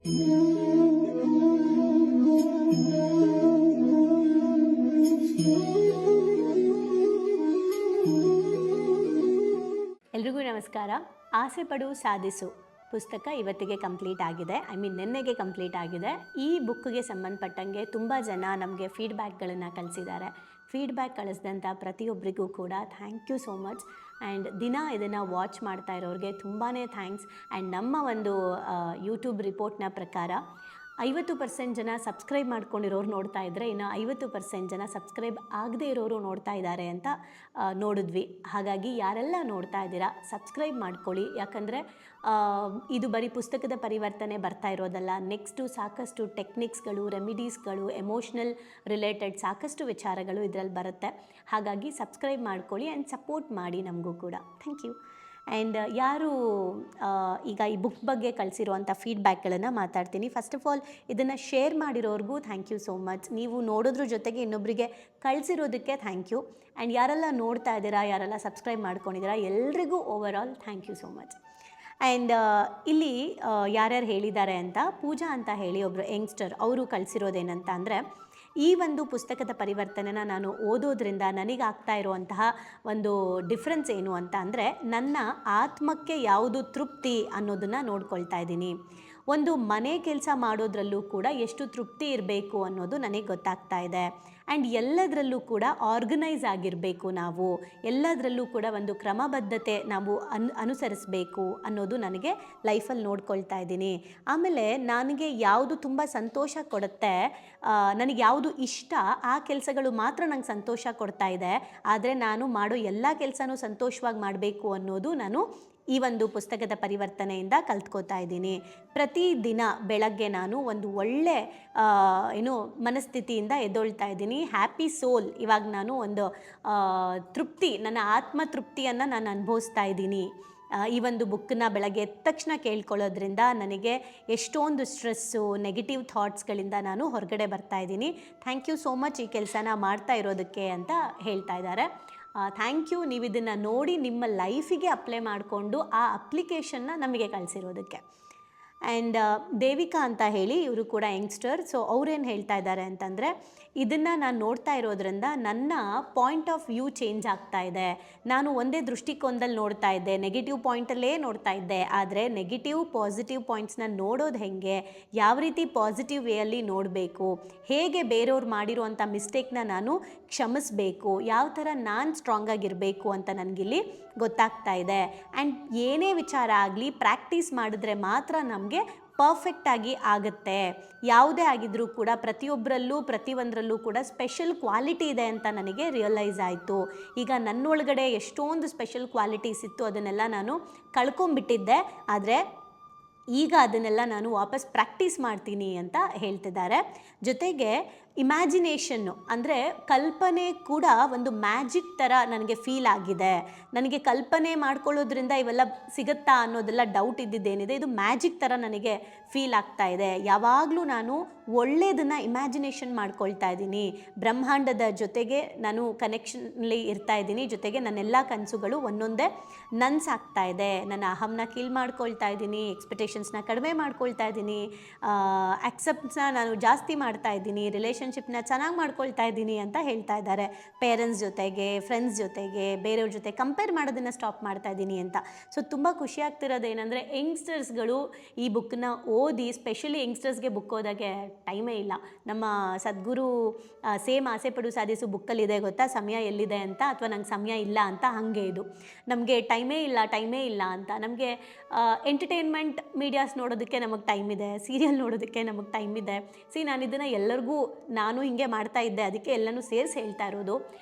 ಎಲ್ರಿಗೂ ನಮಸ್ಕಾರ. ಆಸೆ ಪಡು ಸಾಧಿಸು ಪುಸ್ತಕ ಇವತ್ತಿಗೆ ಕಂಪ್ಲೀಟ್ ಆಗಿದೆ. ನಿನ್ನೆಗೆ ಕಂಪ್ಲೀಟ್ ಆಗಿದೆ. ಈ ಬುಕ್ಗೆ ಸಂಬಂಧಪಟ್ಟಂಗೆ ತುಂಬ ಜನ ನಮಗೆ ಫೀಡ್ಬ್ಯಾಕ್ಗಳನ್ನು ಕಳಿಸಿದ್ದಾರೆ. ಫೀಡ್ಬ್ಯಾಕ್ ಕಳಿಸಿದಂಥ ಪ್ರತಿಯೊಬ್ಬರಿಗೂ ಕೂಡ thank you so much. And ದಿನ ಇದನ್ನು ವಾಚ್ ಮಾಡ್ತಾ ಇರೋರಿಗೆ ತುಂಬಾ ಥ್ಯಾಂಕ್ಸ್. ಆ್ಯಂಡ್ ನಮ್ಮ ಒಂದು ಯೂಟ್ಯೂಬ್ ರಿಪೋರ್ಟ್ನ ಪ್ರಕಾರ 50% ಜನ ಸಬ್ಸ್ಕ್ರೈಬ್ ಮಾಡ್ಕೊಂಡಿರೋರು ನೋಡ್ತಾ ಇದ್ದರೆ, ಇನ್ನು 50% ಜನ ಸಬ್ಸ್ಕ್ರೈಬ್ ಆಗದೇ ಇರೋರು ನೋಡ್ತಾ ಇದ್ದಾರೆ ಅಂತ ನೋಡಿದ್ವಿ. ಹಾಗಾಗಿ ಯಾರೆಲ್ಲ ನೋಡ್ತಾ ಇದ್ದೀರಾ ಸಬ್ಸ್ಕ್ರೈಬ್ ಮಾಡ್ಕೊಳ್ಳಿ. ಯಾಕಂದರೆ ಇದು ಬರೀ ಪುಸ್ತಕದ ಪರಿವರ್ತನೆ ಬರ್ತಾ ಇರೋದಲ್ಲ, ನೆಕ್ಸ್ಟು ಸಾಕಷ್ಟು ಟೆಕ್ನಿಕ್ಸ್ಗಳು, ರೆಮಿಡೀಸ್ಗಳು, ಎಮೋಷ್ನಲ್ ರಿಲೇಟೆಡ್ ಸಾಕಷ್ಟು ವಿಚಾರಗಳು ಇದರಲ್ಲಿ ಬರುತ್ತೆ. ಹಾಗಾಗಿ ಸಬ್ಸ್ಕ್ರೈಬ್ ಮಾಡ್ಕೊಳ್ಳಿ ಆ್ಯಂಡ್ ಸಪೋರ್ಟ್ ಮಾಡಿ ನಮಗೂ ಕೂಡ. Thank you. ಆ್ಯಂಡ್ ಯಾರು ಈಗ ಈ ಬುಕ್ ಬಗ್ಗೆ ಕಳಿಸಿರುವಂಥ ಫೀಡ್ಬ್ಯಾಕ್ಗಳನ್ನು ಮಾತಾಡ್ತೀನಿ. ಫಸ್ಟ್ ಆಫ್ ಆಲ್ ಇದನ್ನು ಶೇರ್ ಮಾಡಿರೋರಿಗೂ ಥ್ಯಾಂಕ್ ಯು ಸೋ ಮಚ್. ನೀವು ನೋಡೋದ್ರ ಜೊತೆಗೆ ಇನ್ನೊಬ್ಬರಿಗೆ ಕಳಿಸಿರೋದಕ್ಕೆ ಥ್ಯಾಂಕ್ ಯು. ಆ್ಯಂಡ್ ಯಾರೆಲ್ಲ ನೋಡ್ತಾ ಇದ್ದೀರಾ, ಯಾರೆಲ್ಲ ಸಬ್ಸ್ಕ್ರೈಬ್ ಮಾಡ್ಕೊಂಡಿದ್ದೀರಾ, ಎಲ್ರಿಗೂ over all thank you so much. And ಇಲ್ಲಿ ಯಾರ್ಯಾರು ಹೇಳಿದ್ದಾರೆ ಅಂತ, ಪೂಜಾ ಅಂತ ಹೇಳಿ ಒಬ್ಬರು ಯಂಗ್ಸ್ಟರ್, ಅವರು ಕಳಿಸಿರೋದೇನಂತ ಅಂದರೆ, ಈ ಒಂದು ಪುಸ್ತಕದ ಪರಿವರ್ತನೆನ ನಾನು ಓದೋದ್ರಿಂದ ನನಗಾಗ್ತಾ ಇರುವಂತಹ ಒಂದು ಡಿಫ್ರೆನ್ಸ್ ಏನು ಅಂತ ಅಂದರೆ, ನನ್ನ ಆತ್ಮಕ್ಕೆ ಯಾವುದು ತೃಪ್ತಿ ಅನ್ನೋದನ್ನು ನೋಡ್ಕೊಳ್ತಾ ಇದ್ದೀನಿ. ಒಂದು ಮನೆ ಕೆಲಸ ಮಾಡೋದ್ರಲ್ಲೂ ಕೂಡ ಎಷ್ಟು ತೃಪ್ತಿ ಇರಬೇಕು ಅನ್ನೋದು ನನಗೆ ಗೊತ್ತಾಗ್ತಾ ಇದೆ. ಆ್ಯಂಡ್ ಎಲ್ಲದರಲ್ಲೂ ಕೂಡ ಆರ್ಗನೈಸ್ ಆಗಿರಬೇಕು, ನಾವು ಎಲ್ಲದರಲ್ಲೂ ಕೂಡ ಒಂದು ಕ್ರಮಬದ್ಧತೆ ನಾವು ಅನುಸರಿಸಬೇಕು ಅನ್ನೋದು ನನಗೆ ಲೈಫಲ್ಲಿ ನೋಡ್ಕೊಳ್ತಾ ಇದ್ದೀನಿ. ಆಮೇಲೆ ನನಗೆ ಯಾವುದು ತುಂಬ ಸಂತೋಷ ಕೊಡುತ್ತೆ, ನನಗೆ ಯಾವುದು ಇಷ್ಟ, ಆ ಕೆಲಸಗಳು ಮಾತ್ರ ನಂಗೆ ಸಂತೋಷ ಕೊಡ್ತಾ ಇದೆ. ಆದರೆ ನಾನು ಮಾಡೋ ಎಲ್ಲ ಕೆಲಸನೂ ಸಂತೋಷವಾಗಿ ಮಾಡಬೇಕು ಅನ್ನೋದು ನಾನು ಈ ಒಂದು ಪುಸ್ತಕದ ಪರಿವರ್ತನೆಯಿಂದ ಕಲ್ತ್ಕೋತಾ ಇದ್ದೀನಿ. ಪ್ರತಿದಿನ ಬೆಳಗ್ಗೆ ನಾನು ಒಂದು ಒಳ್ಳೆ ಮನಸ್ಥಿತಿಯಿಂದ ಎದ್ದೊಳ್ತಾ ಇದ್ದೀನಿ. ಹ್ಯಾಪಿ ಸೋಲ್. ಇವಾಗ ನಾನು ಒಂದು ತೃಪ್ತಿ, ನನ್ನ ಆತ್ಮ ತೃಪ್ತಿಯನ್ನು ನಾನು ಅನುಭವಿಸ್ತಾ ಇದ್ದೀನಿ. ಈ ಒಂದು ಬುಕ್ಕನ್ನ ಬೆಳಗ್ಗೆ ಎದ್ದ ತಕ್ಷಣ ಕೇಳ್ಕೊಳ್ಳೋದ್ರಿಂದ ನನಗೆ ಎಷ್ಟೊಂದು ಸ್ಟ್ರೆಸ್ಸು, ನೆಗೆಟಿವ್ ಥಾಟ್ಸ್ಗಳಿಂದ ನಾನು ಹೊರಗಡೆ ಬರ್ತಾ ಇದ್ದೀನಿ. ಥ್ಯಾಂಕ್ ಯು ಸೋ ಮಚ್ ಈ ಕೆಲಸನ ಮಾಡ್ತಾ ಇರೋದಕ್ಕೆ ಅಂತ ಹೇಳ್ತಾ ಇದ್ದಾರೆ. Thank you. ನೀವು ಇದನ್ನು ನೋಡಿ ನಿಮ್ಮ ಲೈಫಿಗೆ ಅಪ್ಲೈ ಮಾಡಿಕೊಂಡು ಆ ಅಪ್ಲಿಕೇಶನ್ನ ನಮಗೆ ಕಳಿಸಿರೋದಕ್ಕೆ. ಆ್ಯಂಡ್ ದೇವಿಕಾ ಅಂತ ಹೇಳಿ ಇವರು ಕೂಡ ಯಂಗ್ಸ್ಟರ್. ಸೊ ಅವ್ರೇನು ಹೇಳ್ತಾ ಇದ್ದಾರೆ ಅಂತಂದರೆ, ಇದನ್ನು ನಾನು ನೋಡ್ತಾ ಇರೋದ್ರಿಂದ ನನ್ನ ಪಾಯಿಂಟ್ ಆಫ್ ವ್ಯೂ ಚೇಂಜ್ ಆಗ್ತಾ ಇದೆ. ನಾನು ಒಂದೇ ದೃಷ್ಟಿಕೋನದಲ್ಲಿ ನೋಡ್ತಾ ಇದ್ದೆ, ನೆಗೆಟಿವ್ ಪಾಯಿಂಟಲ್ಲೇ ನೋಡ್ತಾ ಇದ್ದೆ. ಆದರೆ ನೆಗೆಟಿವ್ ಪಾಸಿಟಿವ್ ಪಾಯಿಂಟ್ಸ್ನ ನೋಡೋದು ಹೇಗೆ, ಯಾವ ರೀತಿ ಪಾಸಿಟಿವ್ ವೇಯಲ್ಲಿ ನೋಡಬೇಕು, ಹೇಗೆ ಬೇರೆಯವ್ರು ಮಾಡಿರುವಂಥ ಮಿಸ್ಟೇಕ್ನ ನಾನು ಕ್ಷಮಿಸಬೇಕು, ಯಾವ ಥರ ನಾನು ಸ್ಟ್ರಾಂಗಾಗಿರಬೇಕು ಅಂತ ನನಗಿಲ್ಲಿ ಗೊತ್ತಾಗ್ತಾ ಇದೆ. ಆ್ಯಂಡ್ ಏನೇ ವಿಚಾರ ಆಗಲಿ ಪ್ರಾಕ್ಟೀಸ್ ಮಾಡಿದ್ರೆ ಮಾತ್ರ ನಮಗೆ ಪರ್ಫೆಕ್ಟಾಗಿ ಆಗುತ್ತೆ. ಯಾವುದೇ ಆಗಿದ್ರೂ ಕೂಡ ಪ್ರತಿಯೊಬ್ಬರಲ್ಲೂ ಪ್ರತಿಯೊಂದರಲ್ಲೂ ಕೂಡ ಸ್ಪೆಷಲ್ ಕ್ವಾಲಿಟಿ ಇದೆ ಅಂತ ನನಗೆ ರಿಯಲೈಸ್ ಆಯಿತು. ಈಗ ನನ್ನೊಳಗಡೆ ಎಷ್ಟೊಂದು ಸ್ಪೆಷಲ್ ಕ್ವಾಲಿಟೀಸ್ ಇತ್ತು, ಅದನ್ನೆಲ್ಲ ನಾನು ಕಳ್ಕೊಂಬಿಟ್ಟಿದ್ದೆ. ಆದರೆ ಈಗ ಅದನ್ನೆಲ್ಲ ನಾನು ವಾಪಸ್ ಪ್ರಾಕ್ಟೀಸ್ ಮಾಡ್ತೀನಿ ಅಂತ ಹೇಳ್ತಿದ್ದಾರೆ. ಜೊತೆಗೆ ಇಮ್ಯಾಜಿನೇಷನ್ನು ಅಂದರೆ ಕಲ್ಪನೆ ಕೂಡ ಒಂದು ಮ್ಯಾಜಿಕ್ ಥರ ನನಗೆ ಫೀಲ್ ಆಗಿದೆ. ನನಗೆ ಕಲ್ಪನೆ ಮಾಡ್ಕೊಳ್ಳೋದ್ರಿಂದ ಇವೆಲ್ಲ ಸಿಗುತ್ತಾ ಅನ್ನೋದೆಲ್ಲ ಡೌಟ್ ಇದ್ದಿದ್ದೇನಿದೆ, ಇದು ಮ್ಯಾಜಿಕ್ ಥರ ನನಗೆ ಫೀಲ್ ಆಗ್ತಾ ಇದೆ. ಯಾವಾಗಲೂ ನಾನು ಒಳ್ಳೆಯದನ್ನು ಇಮ್ಯಾಜಿನೇಷನ್ ಮಾಡ್ಕೊಳ್ತಾ ಇದ್ದೀನಿ. ಬ್ರಹ್ಮಾಂಡದ ಜೊತೆಗೆ ನಾನು ಕನೆಕ್ಷನ್ಲಿ ಇರ್ತಾ ಇದ್ದೀನಿ. ಜೊತೆಗೆ ನನ್ನೆಲ್ಲ ಕನಸುಗಳು ಒಂದೊಂದೇ ನನ್ಸಾಗ್ತಾ ಇದೆ. ನನ್ನ ಅಹಂನ ಕೀಲ್ ಮಾಡ್ಕೊಳ್ತಾ ಇದ್ದೀನಿ, ಎಕ್ಸ್ಪೆಕ್ಟೇಷನ್ಸ್ನ ಕಡಿಮೆ ಮಾಡ್ಕೊಳ್ತಾ ಇದ್ದೀನಿ, ಆಕ್ಸೆಪ್ಟ್ಸ್ನ ನಾನು ಜಾಸ್ತಿ ಮಾಡ್ತಾ ಇದ್ದೀನಿ, ರಿಲೇಷನ್ಶಿಪ್ನ ಚೆನ್ನಾಗಿ ಮಾಡ್ಕೊಳ್ತಾ ಇದ್ದೀನಿ ಅಂತ ಹೇಳ್ತಾ ಇದ್ದಾರೆ. ಪೇರೆಂಟ್ಸ್ ಜೊತೆಗೆ, ಫ್ರೆಂಡ್ಸ್ ಜೊತೆಗೆ, ಬೇರೆಯವ್ರ ಜೊತೆ ಕಂಪೇರ್ ಮಾಡೋದನ್ನು ಸ್ಟಾಪ್ ಮಾಡ್ತಾ ಇದ್ದೀನಿ ಅಂತ. ಸೊ ತುಂಬ ಖುಷಿ ಆಗ್ತಿರೋದು ಏನಂದರೆ, ಯಂಗ್ಸ್ಟರ್ಸ್ಗಳು ಈ ಬುಕ್ಕನ್ನ ಓದಿ, ಸ್ಪೆಷಲಿ ಯಂಗ್ಸ್ಟರ್ಸ್ಗೆ ಬುಕ್ ಓದೋಕ್ಕೆ ಟೈಮೇ ಇಲ್ಲ. ನಮ್ಮ ಸದ್ಗುರು ಸೇಮ್ ಆಸೆ ಪಡು ಸಾಧಿಸು ಬುಕ್ಕಲ್ಲಿದೆ ಗೊತ್ತಾ, ಸಮಯ ಎಲ್ಲಿದೆ ಅಂತ, ಅಥವಾ ನಂಗೆ ಸಮಯ ಇಲ್ಲ ಅಂತ. ಹಾಗೆ ಇದು ನಮಗೆ ಟೈಮೇ ಇಲ್ಲ ಅಂತ. ನಮಗೆ ಎಂಟರ್ಟೈನ್ಮೆಂಟ್ ಮೀಡಿಯಾಸ್ ನೋಡೋದಕ್ಕೆ ನಮಗೆ ಟೈಮ್ ಇದೆ, ಸೀರಿಯಲ್ ನೋಡೋದಕ್ಕೆ ನಮಗೆ ಟೈಮ್ ಇದೆ. ನಾನು ಇದನ್ನು ಎಲ್ಲರಿಗೂ, ನಾನು ಹಿಂಗೆ ಮಾಡ್ತಾ ಇದ್ದೆ, ಅದಕ್ಕೆ ಎಲ್ಲನೂ ಸೇರಿಸಿ ಹೇಳ್ತಾ ಇರೋದು.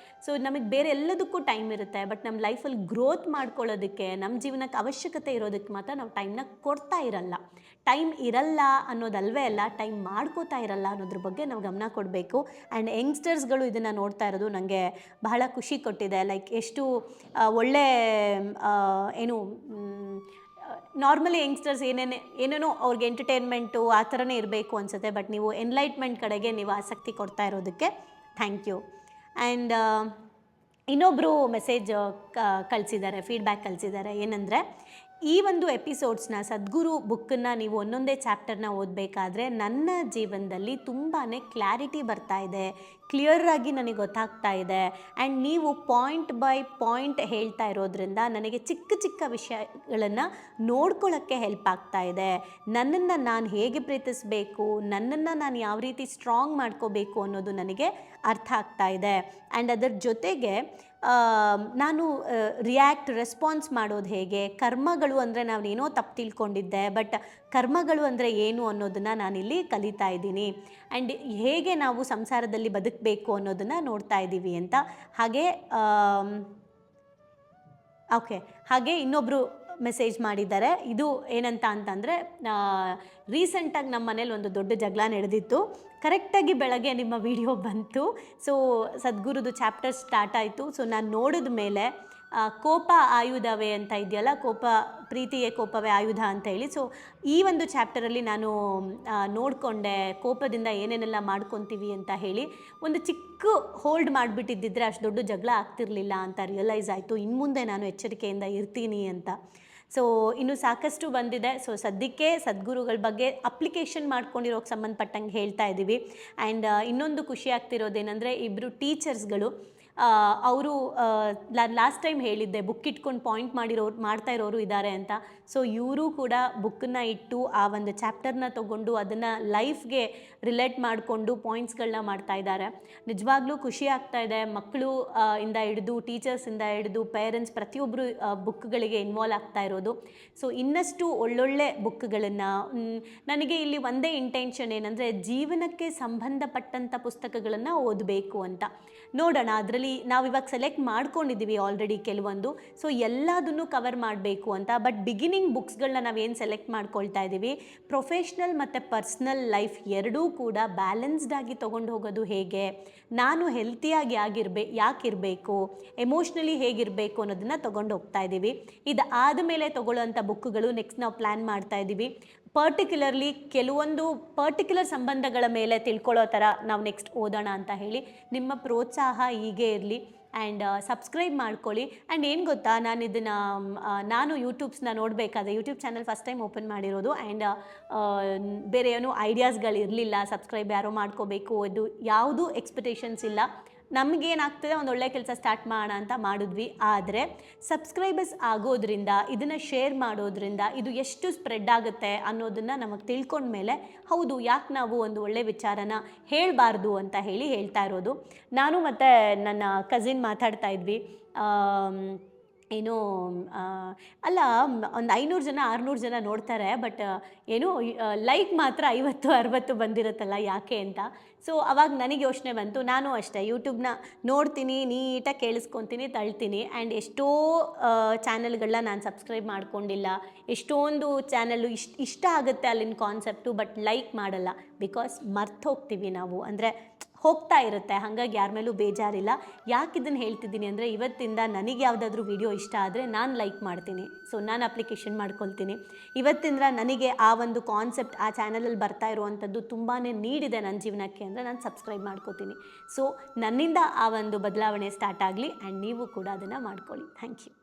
ಸೊ ನಮಗೆ ಬೇರೆ ಎಲ್ಲದಕ್ಕೂ ಟೈಮ್ ಇರುತ್ತೆ, ಬಟ್ ನಮ್ಮ ಲೈಫಲ್ಲಿ ಗ್ರೋತ್ ಮಾಡ್ಕೊಳ್ಳೋದಕ್ಕೆ, ನಮ್ಮ ಜೀವನಕ್ಕೆ ಅವಶ್ಯಕತೆ ಇರೋದಕ್ಕೆ ಮಾತ್ರ ನಾವು ಟೈಮ್ನ ಕೊಡ್ತಾ ಇರಲ್ಲ. ಟೈಮ್ ಇರಲ್ಲ ಅನ್ನೋದಲ್ವೇ ಅಲ್ಲ, ಟೈಮ್ ಮಾಡ್ಕೋತಾ ಇರಲ್ಲ ಅನ್ನೋದ್ರ ಬಗ್ಗೆ ನಾವು ಗಮನ ಕೊಡಬೇಕು. ಆ್ಯಂಡ್ ಯಂಗ್ಸ್ಟರ್ಸ್ಗಳು ಇದನ್ನು ನೋಡ್ತಾ ಇರೋದು ನನಗೆ ಬಹಳ ಖುಷಿ ಕೊಟ್ಟಿದೆ. ಲೈಕ್ ಎಷ್ಟು ಒಳ್ಳೆ ನಾರ್ಮಲಿ ಯಂಗ್ಸ್ಟರ್ಸ್ ಏನೇನೋ ಅವ್ರಿಗೆ ಎಂಟರ್ಟೈನ್ಮೆಂಟು ಆ ಥರನೇ ಇರಬೇಕು ಅನಿಸುತ್ತೆ. ಬಟ್ ನೀವು ಎನ್ಲೈಟ್ಮೆಂಟ್ ಕಡೆಗೆ ನೀವು ಆಸಕ್ತಿ ಕೊಡ್ತಾ ಇರೋದಕ್ಕೆ ಥ್ಯಾಂಕ್ ಯು. ಆ್ಯಂಡ್ ಇನ್ನೊಬ್ಬರು ಮೆಸೇಜ್ ಕಳಿಸಿದ್ದಾರೆ, ಫೀಡ್ಬ್ಯಾಕ್ ಕಳಿಸಿದ್ದಾರೆ. ಏನಂದರೆ, ಈ ಒಂದು ಎಪಿಸೋಡ್ಸ್ನ ಸದ್ಗುರು ಬುಕ್ಕನ್ನು ನೀವು ಒಂದೊಂದೇ ಚಾಪ್ಟರ್ನ ಓದಬೇಕಾದ್ರೆ ನನ್ನ ಜೀವನದಲ್ಲಿ ತುಂಬಾ ಕ್ಲಾರಿಟಿ ಬರ್ತಾ ಇದೆ, ಕ್ಲಿಯರಾಗಿ ನನಗೆ ಗೊತ್ತಾಗ್ತಾ ಇದೆ. ಆ್ಯಂಡ್ ನೀವು ಪಾಯಿಂಟ್ ಬೈ ಪಾಯಿಂಟ್ ಹೇಳ್ತಾ ಇರೋದ್ರಿಂದ ನನಗೆ ಚಿಕ್ಕ ಚಿಕ್ಕ ವಿಷಯಗಳನ್ನು ನೋಡ್ಕೊಳ್ಳೋಕ್ಕೆ ಹೆಲ್ಪ್ ಆಗ್ತಾ ಇದೆ. ನನ್ನನ್ನು ನಾನು ಹೇಗೆ ಪ್ರೀತಿಸಬೇಕು, ನನ್ನನ್ನು ನಾನು ಯಾವ ರೀತಿ ಸ್ಟ್ರಾಂಗ್ ಮಾಡ್ಕೋಬೇಕು ಅನ್ನೋದು ನನಗೆ ಅರ್ಥ ಆಗ್ತಾ ಇದೆ. ಆ್ಯಂಡ್ ಅದರ ಜೊತೆಗೆ ನಾನು ರೆಸ್ಪಾನ್ಸ್ ಮಾಡೋದು ಹೇಗೆ, ಕರ್ಮಗಳು ಅಂದರೆ ನಾವೇನೋ ತಪ್ಪು ತಿಳ್ಕೊಂಡಿದ್ದೆ, ಬಟ್ ಕರ್ಮಗಳು ಅಂದರೆ ಏನು ಅನ್ನೋದನ್ನು ನಾನಿಲ್ಲಿ ಕಲಿತಾ ಇದ್ದೀನಿ. ಆ್ಯಂಡ್ ಹೇಗೆ ನಾವು ಸಂಸಾರದಲ್ಲಿ ಬದುಕಬೇಕು ಅನ್ನೋದನ್ನು ನೋಡ್ತಾ ಇದ್ದೀವಿ ಅಂತ. ಹಾಗೆ ಇನ್ನೊಬ್ಬರು ಮೆಸೇಜ್ ಮಾಡಿದ್ದಾರೆ. ಇದು ಏನಂತ ಅಂತಂದರೆ, ರೀಸೆಂಟಾಗಿ ನಮ್ಮ ಮನೇಲಿ ಒಂದು ದೊಡ್ಡ ಜಗಳ ನಡೆದಿತ್ತು. ಕರೆಕ್ಟಾಗಿ ಬೆಳಗ್ಗೆ ನಿಮ್ಮ ವಿಡಿಯೋ ಬಂತು. ಸೊ ಸದ್ಗುರುದು ಚಾಪ್ಟರ್ ಸ್ಟಾರ್ಟ್ ಆಯಿತು. ಸೊ ನಾನು ನೋಡಿದ ಮೇಲೆ ಕೋಪ ಆಯುಧವೇ ಅಂತ ಇದೆಯಲ್ಲ, ಪ್ರೀತಿಯೇ ಕೋಪವೇ ಆಯುಧ ಅಂತ ಹೇಳಿ. ಸೊ ಈ ಒಂದು ಚಾಪ್ಟರಲ್ಲಿ ನಾನು ನೋಡಿಕೊಂಡೆ ಕೋಪದಿಂದ ಏನೇನೆಲ್ಲ ಮಾಡ್ಕೊತೀವಿ ಅಂತ ಹೇಳಿ. ಒಂದು ಚಿಕ್ಕ ಹೋಲ್ಡ್ ಮಾಡಿಬಿಟ್ಟಿದ್ದಿದ್ರೆ ಅಷ್ಟು ದೊಡ್ಡ ಜಗಳ ಆಗ್ತಿರ್ಲಿಲ್ಲ ಅಂತ ರಿಯಲೈಸ್ ಆಯಿತು. ಇನ್ನು ಮುಂದೆ ನಾನು ಎಚ್ಚರಿಕೆಯಿಂದ ಇರ್ತೀನಿ ಅಂತ. ಸೊ ಇನ್ನು ಸಾಕಷ್ಟು ಬಂದಿದೆ. ಸೊ ಸದ್ಯಕ್ಕೆ ಸದ್ಗುರುಗಳ ಬಗ್ಗೆ ಅಪ್ಲಿಕೇಶನ್ ಮಾಡ್ಕೊಂಡಿರೋಕ್ಕೆ ಸಂಬಂಧಪಟ್ಟಂಗೆ ಹೇಳ್ತಾ ಇದ್ದೀವಿ. ಆ್ಯಂಡ್ ಇನ್ನೊಂದು ಖುಷಿ ಆಗ್ತಿರೋದೇನೆಂದರೆ, ಇಬ್ಬರು ಟೀಚರ್ಸ್ಗಳು ಅವರು ಲಾಸ್ಟ್ ಟೈಮ್ ಹೇಳಿದ್ದೆ, ಬುಕ್ ಇಟ್ಕೊಂಡು ಪಾಯಿಂಟ್ ಮಾಡ್ತಾ ಇರೋರು ಇದ್ದಾರೆ ಅಂತ. ಸೊ ಇವರು ಕೂಡ ಬುಕ್ಕನ್ನು ಇಟ್ಟು ಆ ಒಂದು ಚಾಪ್ಟರ್ನ ತೊಗೊಂಡು ಅದನ್ನು ಲೈಫ್ಗೆ ರಿಲೇಟ್ ಮಾಡಿಕೊಂಡು ಪಾಯಿಂಟ್ಸ್ಗಳನ್ನ ಮಾಡ್ತಾ ಇದ್ದಾರೆ. ನಿಜವಾಗ್ಲೂ ಖುಷಿ ಆಗ್ತಾ ಇದೆ. ಮಕ್ಕಳು ಇಂದ ಹಿಡಿದು ಟೀಚರ್ಸಿಂದ ಹಿಡಿದು ಪೇರೆಂಟ್ಸ್ ಪ್ರತಿಯೊಬ್ಬರು ಬುಕ್ಗಳಿಗೆ ಇನ್ವಾಲ್ವ್ ಆಗ್ತಾ ಇರೋದು. ಸೊ ಇನ್ನಷ್ಟು ಒಳ್ಳೊಳ್ಳೆ ಬುಕ್ಗಳನ್ನು, ನನಗೆ ಇಲ್ಲಿ ಒಂದೇ ಇಂಟೆನ್ಷನ್ ಏನಂದರೆ, ಜೀವನಕ್ಕೆ ಸಂಬಂಧಪಟ್ಟಂಥ ಪುಸ್ತಕಗಳನ್ನು ಓದಬೇಕು ಅಂತ. ನೋಡೋಣ, ಅದರಲ್ಲಿ ನಾವಿವಾಗ ಸೆಲೆಕ್ಟ್ ಮಾಡ್ಕೊಂಡಿದ್ದೀವಿ ಆಲ್ರೆಡಿ ಕೆಲವೊಂದು. ಸೊ ಎಲ್ಲದನ್ನು ಕವರ್ ಮಾಡಬೇಕು ಅಂತ. ಬಟ್ ಬಿಗಿನಿಂಗ್ ಬುಕ್ಸ್ಗಳನ್ನ ನಾವೇನು ಸೆಲೆಕ್ಟ್ ಮಾಡ್ಕೊಳ್ತಾ ಇದ್ದೀವಿ, ಪ್ರೊಫೆಷ್ನಲ್ ಮತ್ತು ಪರ್ಸ್ನಲ್ ಲೈಫ್ ಎರಡೂ ಕೂಡ ಬ್ಯಾಲೆನ್ಸ್ಡ್ ಆಗಿ ತೊಗೊಂಡು ಹೋಗೋದು ಹೇಗೆ, ನಾನು ಹೆಲ್ತಿಯಾಗಿ ಯಾಕಿರಬೇಕು, ಎಮೋಷ್ನಲಿ ಹೇಗಿರಬೇಕು ಅನ್ನೋದನ್ನು ತೊಗೊಂಡು ಹೋಗ್ತಾ ಇದ್ದೀವಿ. ಇದು ಆದಮೇಲೆ ತೊಗೊಳ್ಳೋವಂಥ ಬುಕ್ಗಳು ನೆಕ್ಸ್ಟ್ ನಾವು ಪ್ಲ್ಯಾನ್ ಮಾಡ್ತಾ ಇದ್ದೀವಿ. ಪರ್ಟಿಕ್ಯುಲರ್ಲಿ ಕೆಲವೊಂದು ಪರ್ಟಿಕ್ಯುಲರ್ ಸಂಬಂಧಗಳ ಮೇಲೆ ತಿಳ್ಕೊಳ್ಳೋ ಥರ ನಾವು ನೆಕ್ಸ್ಟ್ ಓದೋಣ ಅಂತ ಹೇಳಿ. ನಿಮ್ಮ ಪ್ರೋತ್ಸಾಹ ಹೀಗೆ ಇರಲಿ. ಆ್ಯಂಡ್ ಸಬ್ಸ್ಕ್ರೈಬ್ ಮಾಡ್ಕೊಳ್ಳಿ. ಆ್ಯಂಡ್ ಏನು ಗೊತ್ತಾ, ನಾನು ಯೂಟ್ಯೂಬ್ಸ್ನ ನೋಡಬೇಕಾದ್ರೆ, YouTube channel first time open ಮಾಡಿರೋದು. ಆ್ಯಂಡ್ ಬೇರೆ ಏನೂ ಐಡಿಯಾಸ್ಗಳಿರಲಿಲ್ಲ, ಸಬ್ಸ್ಕ್ರೈಬ್ ಯಾರೋ ಮಾಡ್ಕೋಬೇಕು, ಇದು ಯಾವುದೂ ಎಕ್ಸ್ಪೆಕ್ಟೇಷನ್ಸ್ ಇಲ್ಲ. ನಮಗೇನಾಗ್ತದೆ, ಒಂದು ಒಳ್ಳೆ ಕೆಲಸ ಸ್ಟಾರ್ಟ್ ಮಾಡೋಣ ಅಂತ ಮಾಡಿದ್ವಿ. ಆದರೆ ಸಬ್ಸ್ಕ್ರೈಬರ್ಸ್ ಆಗೋದ್ರಿಂದ, ಇದನ್ನು ಶೇರ್ ಮಾಡೋದ್ರಿಂದ ಇದು ಎಷ್ಟು ಸ್ಪ್ರೆಡ್ ಆಗುತ್ತೆ ಅನ್ನೋದನ್ನು ನಮಗೆ ತಿಳ್ಕೊಂಡ್ಮೇಲೆ, ಹೌದು, ಯಾಕೆ ನಾವು ಒಂದು ಒಳ್ಳೆ ವಿಚಾರನ ಹೇಳಬಾರ್ದು ಅಂತ ಹೇಳ್ತಾ ಇರೋದು. ನಾನು ಮತ್ತು ನನ್ನ ಕಸಿನ್ ಮಾತಾಡ್ತಾ ಇದ್ವಿ. ಏನೋ ಅಲ್ಲ, ಒಂದು 500 ಜನ 600 ಜನ ನೋಡ್ತಾರೆ, ಬಟ್ ಏನೋ ಲೈಕ್ ಮಾತ್ರ 50-60 ಬಂದಿರುತ್ತಲ್ಲ, ಯಾಕೆ ಅಂತ. ಸೊ ಅವಾಗ ನನಗೆ ಯೋಚನೆ ಬಂತು, ನಾನು ಅಷ್ಟೇ ಯೂಟ್ಯೂಬ್ನ ನೋಡ್ತೀನಿ, ನೀಟಾಗಿ ಕೇಳಿಸ್ಕೊತೀನಿ, ತಳ್ತೀನಿ. ಆ್ಯಂಡ್ ಎಷ್ಟೋ ಚಾನಲ್ಗಳನ್ನ ನಾನು ಸಬ್ಸ್ಕ್ರೈಬ್ ಮಾಡ್ಕೊಂಡಿಲ್ಲ. ಎಷ್ಟೊಂದು ಚಾನಲ್ಲು ಇಷ್ಟ ಆಗುತ್ತೆ ಅಲ್ಲಿನ ಕಾನ್ಸೆಪ್ಟು, ಬಟ್ ಲೈಕ್ ಮಾಡಲ್ಲ. ಬಿಕಾಸ್ ಮರ್ತು ಹೋಗ್ತೀವಿ ನಾವು, ಅಂದರೆ ಹೋಗ್ತಾ ಇರುತ್ತೆ. ಹಾಗಾಗಿ ಯಾರ ಮೇಲೂ ಬೇಜಾರಿಲ್ಲ. ಯಾಕೆ ಇದನ್ನು ಹೇಳ್ತಿದ್ದೀನಿ ಅಂದರೆ, ಇವತ್ತಿಂದ ನನಗೆ ಯಾವುದಾದ್ರೂ ವಿಡಿಯೋ ಇಷ್ಟ ಆದರೆ ನಾನು ಲೈಕ್ ಮಾಡ್ತೀನಿ. ಸೊ ನಾನು ಅಪ್ಲಿಕೇಶನ್ ಮಾಡ್ಕೊಳ್ತೀನಿ. ಇವತ್ತಿಂದ ನನಗೆ ಆ ಒಂದು ಕಾನ್ಸೆಪ್ಟ್ ಆ ಚಾನಲಲ್ಲಿ ಬರ್ತಾ ಇರುವಂಥದ್ದು ತುಂಬಾ ನೀಡಿದೆ ನನ್ನ ಜೀವನಕ್ಕೆ ಅಂದರೆ ನಾನು ಸಬ್ಸ್ಕ್ರೈಬ್ ಮಾಡ್ಕೋತೀನಿ. ಸೊ ನನ್ನಿಂದ ಆ ಒಂದು ಬದಲಾವಣೆ ಸ್ಟಾರ್ಟ್ ಆಗಲಿ. ಆ್ಯಂಡ್ ನೀವು ಕೂಡ ಅದನ್ನು ಮಾಡ್ಕೊಳ್ಳಿ. Thank you.